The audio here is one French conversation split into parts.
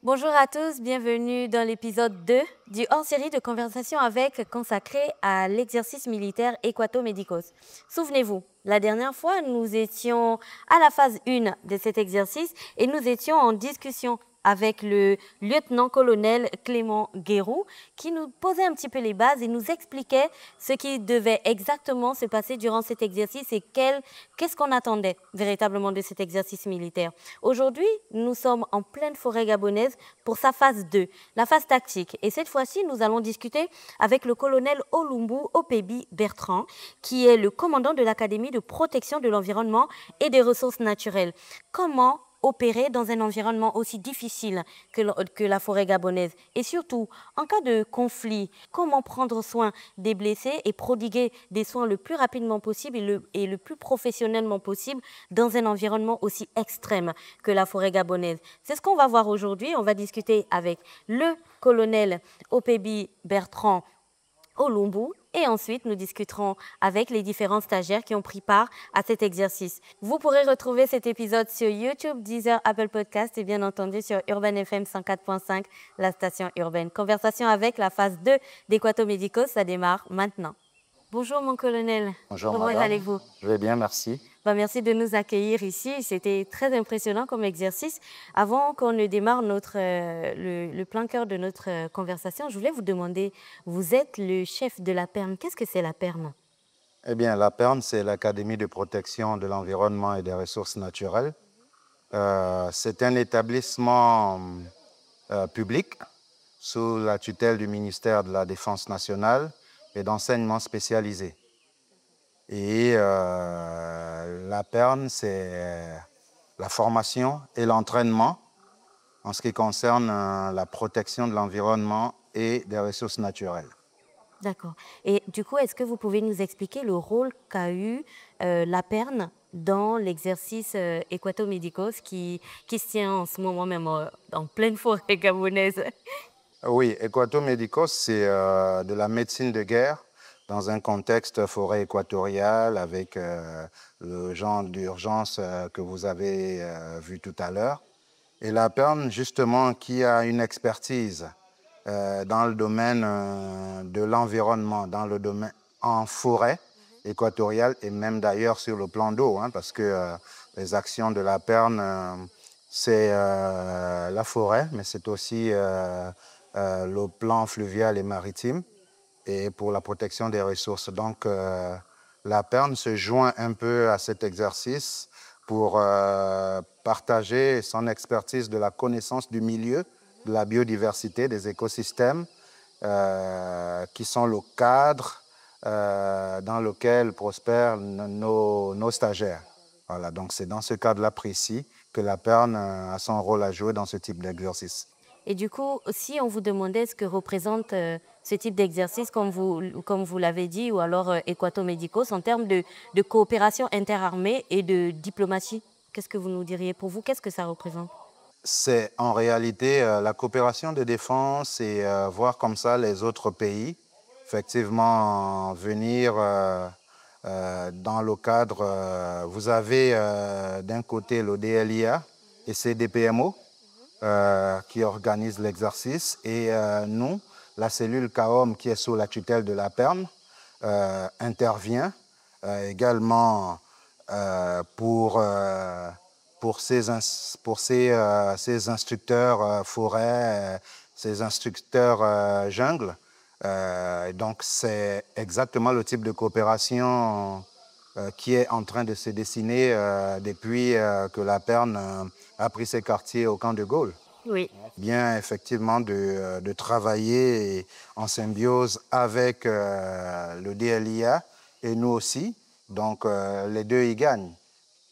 Bonjour à tous, bienvenue dans l'épisode 2 du hors-série de conversation avec consacré à l'exercice militaire Equato-Médicos. Souvenez-vous, la dernière fois, nous étions à la phase 1 de cet exercice et nous étions en discussion avec le lieutenant-colonel Clément Guéroux qui nous posait un petit peu les bases et nous expliquait ce qui devait exactement se passer durant cet exercice et qu'est-ce qu'on attendait véritablement de cet exercice militaire. Aujourd'hui, nous sommes en pleine forêt gabonaise pour sa phase 2, la phase tactique. Et cette fois-ci, nous allons discuter avec le colonel Olumbu Opebi Bertrand, qui est le commandant de l'Académie de protection de l'environnement et des ressources naturelles. Comment opérer dans un environnement aussi difficile que la forêt gabonaise. Et surtout, en cas de conflit, comment prendre soin des blessés et prodiguer des soins le plus rapidement possible et le plus professionnellement possible dans un environnement aussi extrême que la forêt gabonaise. C'est ce qu'on va voir aujourd'hui. On va discuter avec le colonel Opebi Bertrand Olumbu et ensuite nous discuterons avec les différents stagiaires qui ont pris part à cet exercice. Vous pourrez retrouver cet épisode sur YouTube, Deezer, Apple Podcast et bien entendu sur Urban FM 104.5, la station urbaine. Conversation avec la phase 2 d'Equato Médicos, ça démarre maintenant. Bonjour mon colonel. Bonjour Comment madame. allez-vous? Je vais bien, merci. Merci de nous accueillir ici. C'était très impressionnant comme exercice. Avant qu'on ne démarre le plein cœur de notre conversation, je voulais vous demander, vous êtes le chef de la PERM. Qu'est-ce que c'est la PERM? Eh bien, la PERN, c'est l'Académie de protection de l'environnement et des ressources naturelles. C'est un établissement public sous la tutelle du ministère de la Défense nationale et d'enseignement spécialisé. Et la PERN, c'est la formation et l'entraînement en ce qui concerne la protection de l'environnement et des ressources naturelles. D'accord. Et du coup, est-ce que vous pouvez nous expliquer le rôle qu'a eu la PERN dans l'exercice Equato Médicos qui se tient en ce moment même en pleine forêt gabonaise? Oui, Equato-Médicos, c'est de la médecine de guerre dans un contexte forêt équatoriale avec le genre d'urgence que vous avez vu tout à l'heure. Et la PERN, justement, qui a une expertise dans le domaine de l'environnement, dans le domaine en forêt équatoriale et même d'ailleurs sur le plan d'eau, hein, parce que les actions de la PERN, c'est la forêt, mais c'est aussi le plan fluvial et maritime et pour la protection des ressources. Donc, la PERN se joint un peu à cet exercice pour partager son expertise de la connaissance du milieu, de la biodiversité, des écosystèmes, qui sont le cadre dans lequel prospèrent nos stagiaires. Voilà, donc c'est dans ce cadre-là précis que la PERN a son rôle à jouer dans ce type d'exercice. Et du coup, si on vous demandait ce que représente ce type d'exercice, comme vous l'avez dit, ou alors Equato Médicos, en termes de coopération interarmée et de diplomatie, qu'est-ce que vous nous diriez pour vous? Qu'est-ce que ça représente? C'est en réalité la coopération de défense et voir comme ça les autres pays, effectivement, venir dans le cadre, vous avez d'un côté le DLIA et CDPMO qui organise l'exercice et nous, la cellule CAOM qui est sous la tutelle de la PERM, intervient également pour ces instructeurs forêt, ces instructeurs jungle. Donc, c'est exactement le type de coopération qui est en train de se dessiner depuis que la PERN a pris ses quartiers au camp de Gaulle. Oui. Bien, effectivement, de travailler en symbiose avec le DLIA et nous aussi. Donc, les deux y gagnent.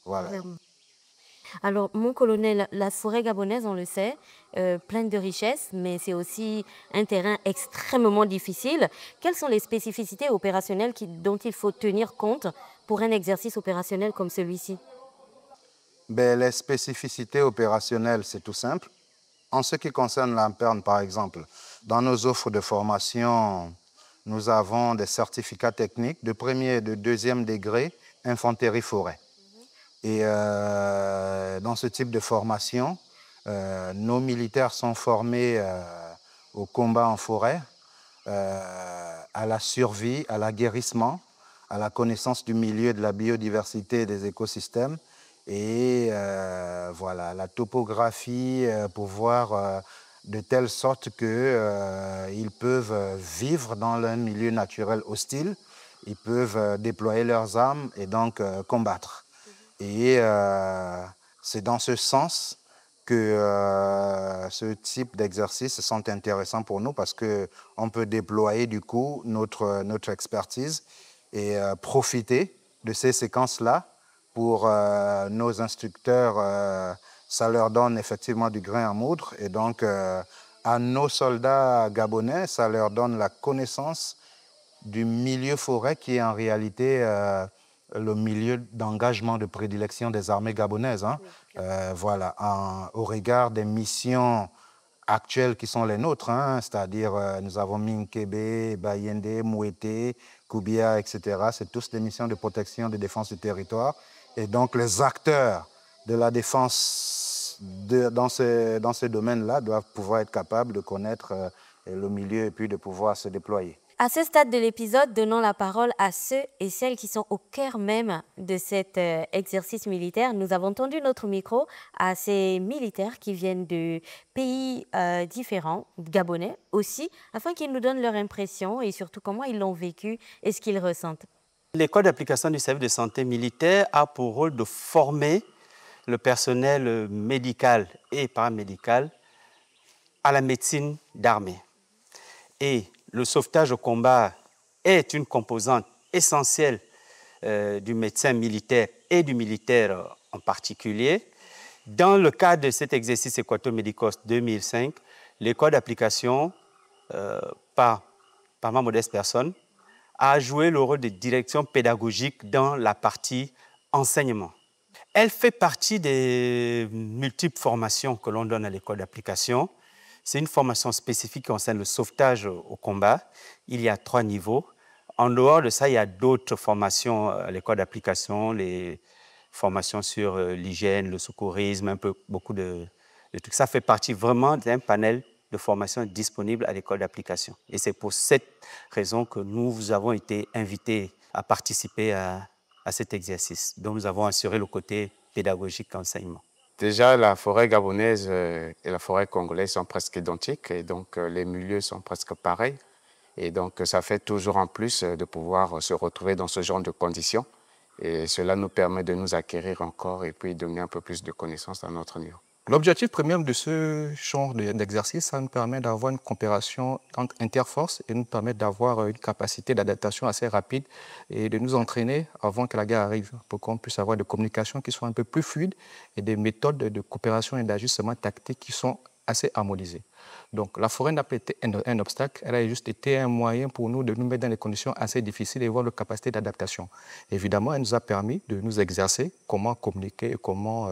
Voilà. Clairement. Alors, mon colonel, la forêt gabonaise, on le sait, pleine de richesses, mais c'est aussi un terrain extrêmement difficile. Quelles sont les spécificités opérationnelles dont il faut tenir compte pour un exercice opérationnel comme celui-ci? Ben, les spécificités opérationnelles, c'est tout simple. En ce qui concerne l'Amperne, par exemple, dans nos offres de formation, nous avons des certificats techniques de premier et de deuxième degré infanterie-forêt. Et dans ce type de formation, Nos militaires sont formés au combat en forêt, à la survie, à l'aguerrissement, à la connaissance du milieu, de la biodiversité et des écosystèmes. Et voilà, la topographie pour voir de telle sorte qu'ils peuvent vivre dans un milieu naturel hostile, ils peuvent déployer leurs armes et donc combattre. Et c'est dans ce sens que ce type d'exercices sont intéressants pour nous parce qu'on peut déployer du coup notre expertise et profiter de ces séquences-là pour nos instructeurs. Ça leur donne effectivement du grain à moudre et donc à nos soldats gabonais, ça leur donne la connaissance du milieu forêt qui est en réalité le milieu d'engagement de prédilection des armées gabonaises. Hein. Voilà, au regard des missions actuelles qui sont les nôtres, hein, c'est-à-dire nous avons Minkebe, Bayende, Mouete, Koubia, etc. C'est tous des missions de protection, de défense du territoire. Et donc les acteurs de la défense dans ces domaines-là doivent pouvoir être capables de connaître le milieu et puis de pouvoir se déployer. À ce stade de l'épisode, donnons la parole à ceux et celles qui sont au cœur même de cet exercice militaire. Nous avons tendu notre micro à ces militaires qui viennent de pays différents, gabonais aussi, afin qu'ils nous donnent leur impression et surtout comment ils l'ont vécu et ce qu'ils ressentent. L'école d'application du service de santé militaire a pour rôle de former le personnel médical et paramédical à la médecine d'armée. Et le sauvetage au combat est une composante essentielle du médecin militaire et du militaire en particulier. Dans le cadre de cet exercice Équato-Médicos 2005, l'école d'application, par ma modeste personne, a joué le rôle de direction pédagogique dans la partie enseignement. Elle fait partie des multiples formations que l'on donne à l'école d'application. C'est une formation spécifique qui concerne le sauvetage au combat. Il y a 3 niveaux. En dehors de ça, il y a d'autres formations à l'école d'application, les formations sur l'hygiène, le secourisme, beaucoup de trucs. Ça fait partie vraiment d'un panel de formations disponibles à l'école d'application. Et c'est pour cette raison que nous avons été invités à participer à cet exercice, dont nous avons assuré le côté pédagogique enseignement. Déjà, la forêt gabonaise et la forêt congolaise sont presque identiques et donc les milieux sont presque pareils. Et donc, ça fait toujours en plus de pouvoir se retrouver dans ce genre de conditions. Et cela nous permet de nous acquérir encore et puis donner un peu plus de connaissances à notre niveau. L'objectif premier de ce genre d'exercice, ça nous permet d'avoir une coopération interforces et nous permet d'avoir une capacité d'adaptation assez rapide et de nous entraîner avant que la guerre arrive pour qu'on puisse avoir des communications qui soient un peu plus fluides et des méthodes de coopération et d'ajustement tactique qui sont assez harmonisées. Donc la forêt n'a pas été un obstacle, elle a juste été un moyen pour nous de nous mettre dans des conditions assez difficiles et avoir une capacité d'adaptation. Évidemment, elle nous a permis de nous exercer, comment communiquer et comment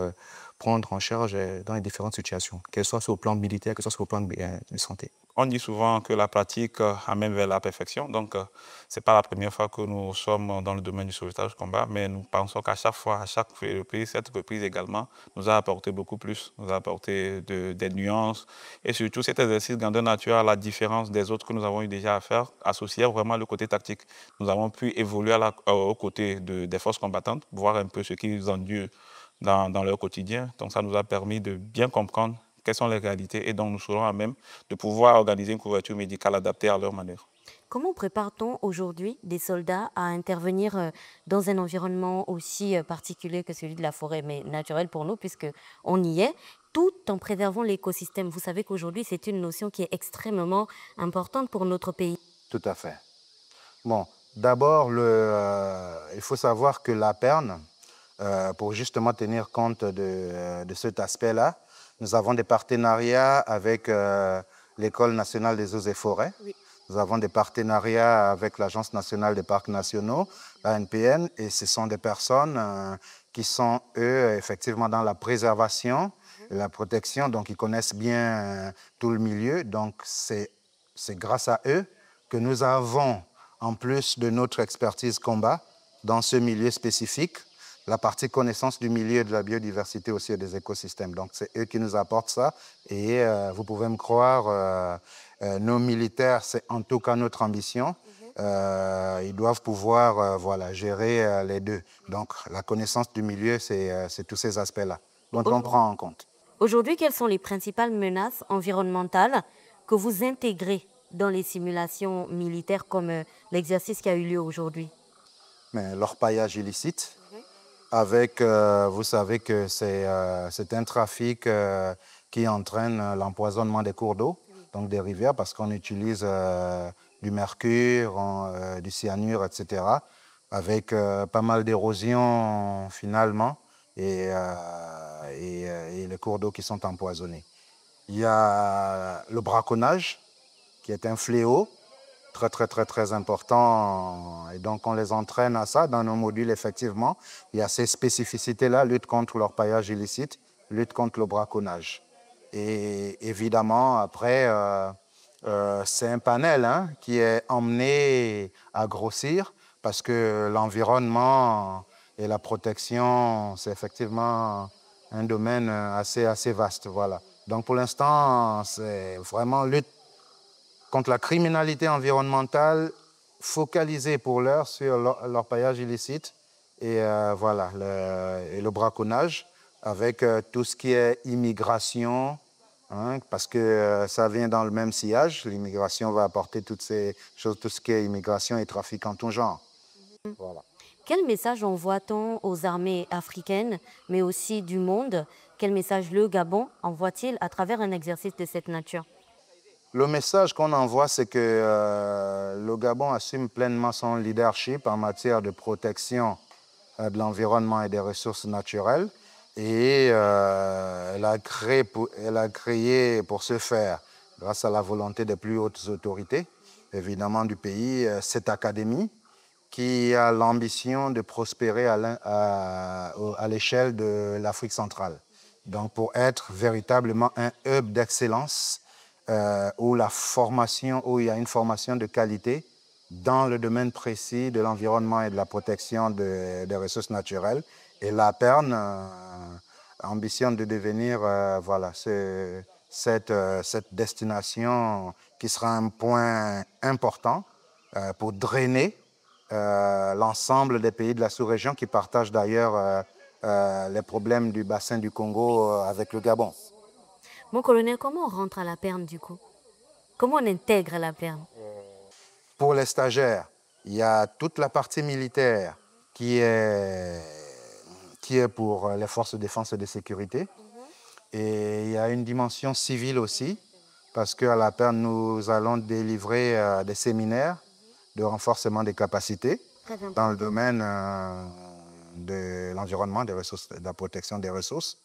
prendre en charge dans les différentes situations, qu'elles soient sur le plan militaire, que ce soit sur le plan de santé. On dit souvent que la pratique amène vers la perfection, donc ce n'est pas la première fois que nous sommes dans le domaine du sauvetage combat, mais nous pensons qu'à chaque fois, à chaque reprise, cette reprise également nous a apporté beaucoup plus, nous a apporté des nuances, et surtout cet exercice grandeur nature, à la différence des autres que nous avons eu déjà à faire, associait vraiment le côté tactique. Nous avons pu évoluer aux côtés des forces combattantes, voir un peu ce qu'ils endurent dans leur quotidien, donc ça nous a permis de bien comprendre quelles sont les réalités et donc nous serons à même de pouvoir organiser une couverture médicale adaptée à leur manière. Comment prépare-t-on aujourd'hui des soldats à intervenir dans un environnement aussi particulier que celui de la forêt, mais naturel pour nous puisqu'on y est, tout en préservant l'écosystème? Vous savez qu'aujourd'hui, c'est une notion qui est extrêmement importante pour notre pays. Tout à fait. Bon, d'abord, il faut savoir que la PERN, pour justement tenir compte de cet aspect-là, nous avons des partenariats avec l'École nationale des eaux et forêts. Oui. Nous avons des partenariats avec l'Agence nationale des parcs nationaux, l'ANPN, et ce sont des personnes qui sont, eux, effectivement dans la préservation et la protection, donc ils connaissent bien tout le milieu. Donc c'est grâce à eux que nous avons, en plus de notre expertise combat, dans ce milieu spécifique, la partie connaissance du milieu, de la biodiversité aussi et des écosystèmes. Donc, c'est eux qui nous apportent ça. Et vous pouvez me croire, nos militaires, c'est en tout cas notre ambition. Ils doivent pouvoir voilà, gérer les deux. Donc, la connaissance du milieu, c'est tous ces aspects-là. Donc, on prend en compte. Aujourd'hui, quelles sont les principales menaces environnementales que vous intégrez dans les simulations militaires comme l'exercice qui a eu lieu aujourd'hui? L'orpaillage illicite, avec, vous savez que c'est un trafic qui entraîne l'empoisonnement des cours d'eau, donc des rivières, parce qu'on utilise du mercure, du cyanure, etc., avec pas mal d'érosion finalement, et les cours d'eau qui sont empoisonnés. Il y a le braconnage, qui est un fléau, très important. Et donc, on les entraîne à ça dans nos modules, effectivement. Il y a ces spécificités-là, lutte contre l'orpaillage illicite, lutte contre le braconnage. Et évidemment, après, c'est un panel qui est emmené à grossir parce que l'environnement et la protection, c'est effectivement un domaine assez vaste. Voilà. Donc, pour l'instant, c'est vraiment lutte contre la criminalité environnementale, focalisée pour l'heure sur l'orpaillage illicite et, voilà, le braconnage, avec tout ce qui est immigration, parce que ça vient dans le même sillage. L'immigration va apporter toutes ces choses, tout ce qui est immigration et trafic en tout genre. Voilà. Quel message envoie-t-on aux armées africaines, mais aussi du monde? Quel message le Gabon envoie-t-il à travers un exercice de cette nature? Le message qu'on envoie, c'est que le Gabon assume pleinement son leadership en matière de protection de l'environnement et des ressources naturelles. Et elle a créé pour ce faire, grâce à la volonté des plus hautes autorités, évidemment du pays, cette académie qui a l'ambition de prospérer à l'échelle de l'Afrique centrale. Donc pour être véritablement un hub d'excellence, où il y a une formation de qualité dans le domaine précis de l'environnement et de la protection des ressources naturelles. Et la PERN ambitionne de devenir voilà, cette destination qui sera un point important pour drainer l'ensemble des pays de la sous-région qui partagent d'ailleurs les problèmes du bassin du Congo avec le Gabon. Mon colonel, comment on rentre à la PERN du coup? Comment on intègre la PERN? Pour les stagiaires, il y a toute la partie militaire qui est pour les forces de défense et de sécurité. Et il y a une dimension civile aussi, parce qu'à la PERN, nous allons délivrer des séminaires de renforcement des capacités dans le domaine de l'environnement, des ressources, de la protection des ressources.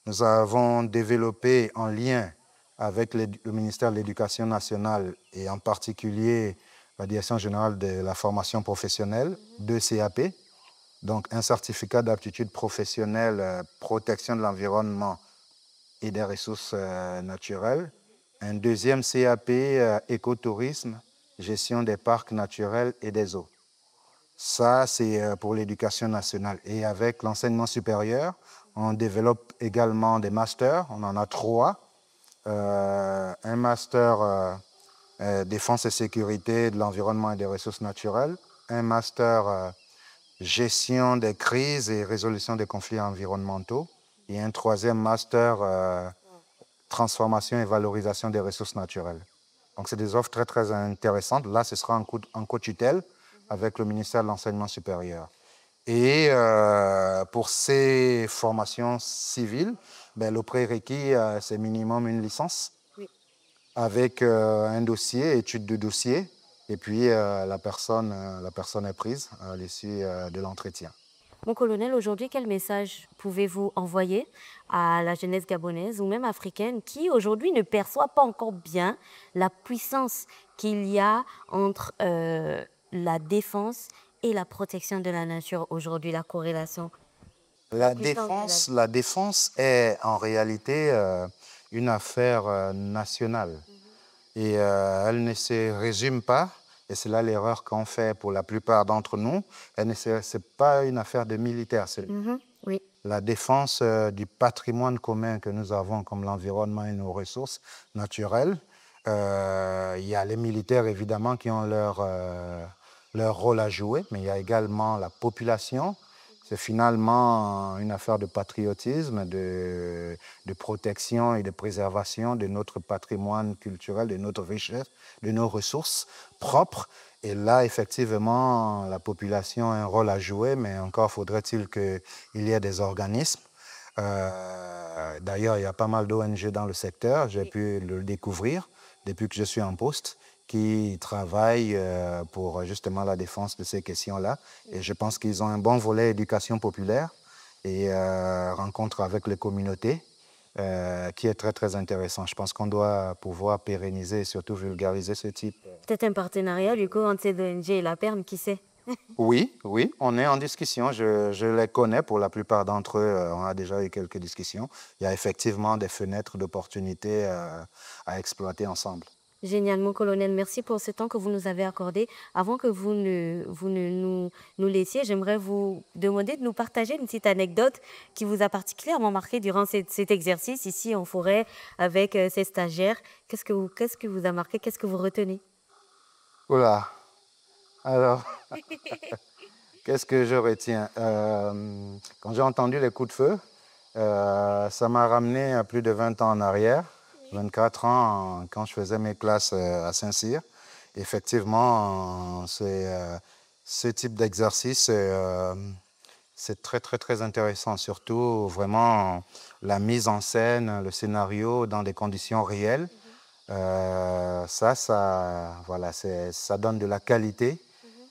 Nous avons développé en lien avec le ministère de l'Éducation nationale et en particulier la Direction générale de la formation professionnelle, 2 CAP, donc un certificat d'aptitude professionnelle, protection de l'environnement et des ressources naturelles, un deuxième CAP, écotourisme, gestion des parcs naturels et des eaux. Ça, c'est pour l'éducation nationale. Et avec l'enseignement supérieur, on développe également des masters. On en a 3. Un master défense et sécurité de l'environnement et des ressources naturelles. Un master gestion des crises et résolution des conflits environnementaux. Et un 3e master transformation et valorisation des ressources naturelles. Donc, c'est des offres très intéressantes. Là, ce sera en co-tutelle avec le ministère de l'Enseignement supérieur. Et pour ces formations civiles, le prérequis, c'est minimum une licence, oui, avec un dossier, étude de dossier, et puis la personne est prise à l'issue de l'entretien. Mon colonel, aujourd'hui, quel message pouvez-vous envoyer à la jeunesse gabonaise ou même africaine qui aujourd'hui ne perçoit pas encore bien la puissance qu'il y a entre la défense et la protection de la nature aujourd'hui, la corrélation? La défense est en réalité une affaire nationale. Et elle ne se résume pas Et c'est là l'erreur qu'on fait pour la plupart d'entre nous. Ce n'est pas une affaire de militaires. Oui. La défense du patrimoine commun que nous avons, comme l'environnement et nos ressources naturelles. Il y a les militaires, évidemment, qui ont leur rôle à jouer, mais il y a également la population. C'est finalement une affaire de patriotisme, de protection et de préservation de notre patrimoine culturel, de notre richesse, de nos ressources propres. Et là, effectivement, la population a un rôle à jouer, mais encore faudrait-il qu'il y ait des organismes. D'ailleurs, il y a pas mal d'ONG dans le secteur, j'ai pu le découvrir depuis que je suis en poste, qui travaillent pour justement la défense de ces questions-là. Et je pense qu'ils ont un bon volet éducation populaire et rencontre avec les communautés qui est très, très intéressant. Je pense qu'on doit pouvoir pérenniser et surtout vulgariser ce type. Peut-être un partenariat du coup entre ces ONG et la PERM, qui sait? Oui, on est en discussion. Je les connais pour la plupart d'entre eux. On a déjà eu quelques discussions. Il y a effectivement des fenêtres d'opportunités à exploiter ensemble. Génial, mon colonel. Merci pour ce temps que vous nous avez accordé. Avant que vous ne nous laissiez, j'aimerais vous demander de nous partager une petite anecdote qui vous a particulièrement marqué durant cet exercice ici en forêt avec ces stagiaires. Qu'est-ce que vous a marqué? Qu'est-ce que vous retenez? Oula, alors, qu'est-ce que je retiens? Quand j'ai entendu les coups de feu, ça m'a ramené à plus de 20 ans en arrière. 24 ans, quand je faisais mes classes à Saint-Cyr. Effectivement, ce type d'exercice, c'est très, très, très intéressant. Surtout, vraiment, la mise en scène, le scénario dans des conditions réelles. Voilà, ça donne de la qualité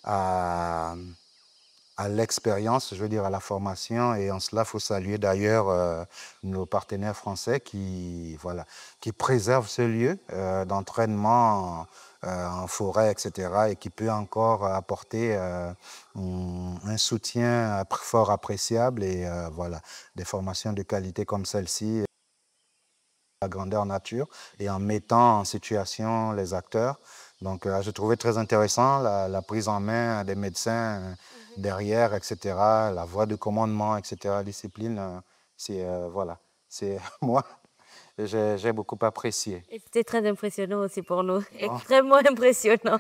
à l'expérience, je veux dire à la formation, et en cela, il faut saluer d'ailleurs nos partenaires français qui préservent ce lieu d'entraînement en forêt, etc., et qui peut encore apporter un soutien fort appréciable et voilà, des formations de qualité comme celle-ci, la grandeur nature, et en mettant en situation les acteurs. Donc, j'ai trouvé très intéressant la prise en main des médecins derrière, etc., la voie de commandement, etc., discipline, voilà, c'est moi, j'ai beaucoup apprécié. Et c'était très impressionnant aussi pour nous, extrêmement impressionnant.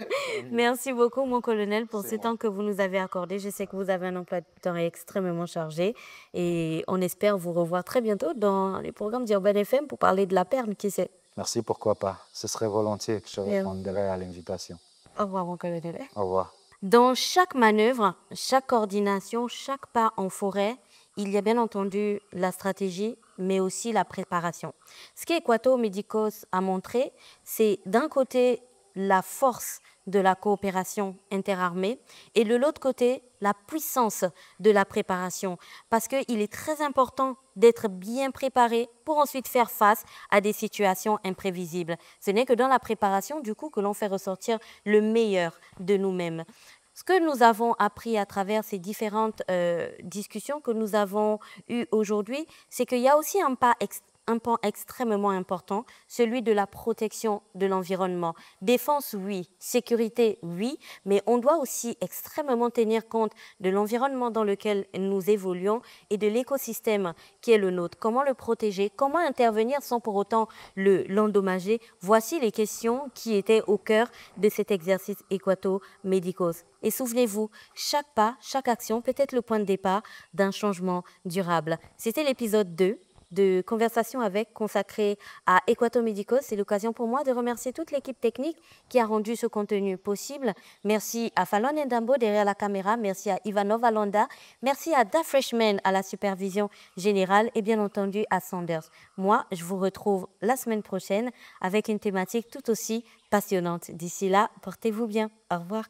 Merci beaucoup, mon colonel, pour ce temps que vous nous avez accordé. Je sais que vous avez un emploi de temps extrêmement chargé et on espère vous revoir très bientôt dans les programmes d'Urban FM pour parler de la PERM, qui sait. Merci, pourquoi pas. Ce serait volontiers que je répondrai à l'invitation. Au revoir, mon colonel. Au revoir. Dans chaque manœuvre, chaque coordination, chaque pas en forêt, il y a bien entendu la stratégie, mais aussi la préparation. Ce qu'Equato Médicos a montré, c'est d'un côté la force de la coopération interarmée et de l'autre côté la puissance de la préparation, parce qu'il est très important d'être bien préparé pour ensuite faire face à des situations imprévisibles. Ce n'est que dans la préparation, du coup, que l'on fait ressortir le meilleur de nous-mêmes. Ce que nous avons appris à travers ces différentes discussions que nous avons eues aujourd'hui, c'est qu'il y a aussi un pan extrêmement important, celui de la protection de l'environnement. Défense, oui. Sécurité, oui. Mais on doit aussi extrêmement tenir compte de l'environnement dans lequel nous évoluons et de l'écosystème qui est le nôtre. Comment le protéger? Comment intervenir sans pour autant l'endommager? Voici les questions qui étaient au cœur de cet exercice Equato Médicos. Et souvenez-vous, chaque pas, chaque action peut être le point de départ d'un changement durable. C'était l'épisode 2 de Conversation avec, consacré à Equato Médicos. C'est l'occasion pour moi de remercier toute l'équipe technique qui a rendu ce contenu possible. Merci à Fallon Ndambo derrière la caméra, merci à Ivanov Alonda, merci à Da Freshman à la supervision générale et bien entendu à Sanders. Moi, je vous retrouve la semaine prochaine avec une thématique tout aussi passionnante. D'ici là, portez-vous bien. Au revoir.